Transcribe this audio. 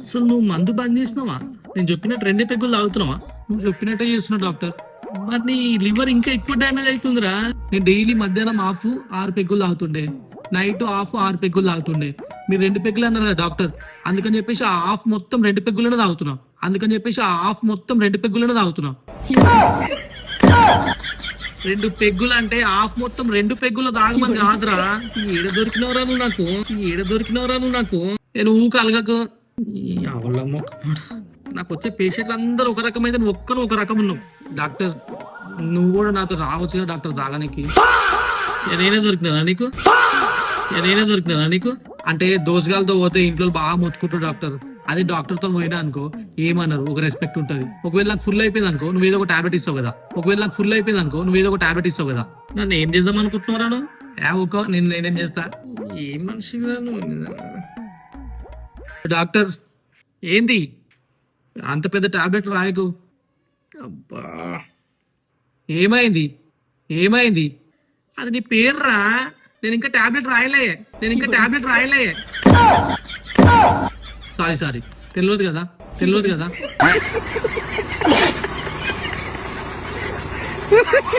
అసలు నువ్వు మందు బంద్ చేసినావా? నేను చెప్పినట్టు 2 పెగ్గులు తాగుతున్నావా? నువ్వు చెప్పినట్టే చేస్తున్నావు డాక్టర్. మరి నీ లివర్ ఇంకా ఎక్కువ డ్యామేజ్ అవుతుందిరా. నేను డైలీ మధ్యాహ్నం హాఫ్ 6 పెగ్గులు తాగుతుండే, నైట్ హాఫ్ 6 పెగ్గులు తాగుతుండే. మీరు 2 పెగ్గులు అన్నారు కదా డాక్టర్, అందుకని చెప్పేసి ఆ హాఫ్ మొత్తం 2 పెగ్గులనే తాగుతున్నావు. 2 పెగ్గులు అంటే హాఫ్ మొత్తం 2 పెగ్గులు తాగమని కాదురా. ఏడ దొరికినవరా నువ్వు నాకు. నేను ఊక అలగకు. నాకు వచ్చే పేషెంట్లు అందరూ ఒక రకమైతే నువ్వు ఒక్కను ఒక రకం ఉన్నావు. డాక్టర్ నువ్వు కూడా నాతో రావచ్చు కదా డాక్టర్ తాగడానికి. నేనే దొరికినా నీకు అంటే దోసగాలతో పోతే ఇంట్లో బాగా మొత్తుకుంటాడు డాక్టర్. అదే డాక్టర్ తో పోయినా అనుకో ఏమన్నారు, ఒక రెస్పెక్ట్ ఉంటుంది. ఒకవేళ నాకు ఫుల్ అయిపోయింది అనుకో నువ్వు ఏదో ఒక టాబ్లెట్ ఇస్తావు కదా. నన్ను ఏం చేద్దాం అనుకుంటున్నారా? ఊకో నేనేం చేస్తా. ఏం మనిషి డాక్టర్. ఏంది అంత పెద్ద టాబ్లెట్ రాయకు. అబ్బా ఏమైంది? అది నీ పేర్రా. నేను ఇంకా టాబ్లెట్ రాయలే. సారీ తెలియదు కదా.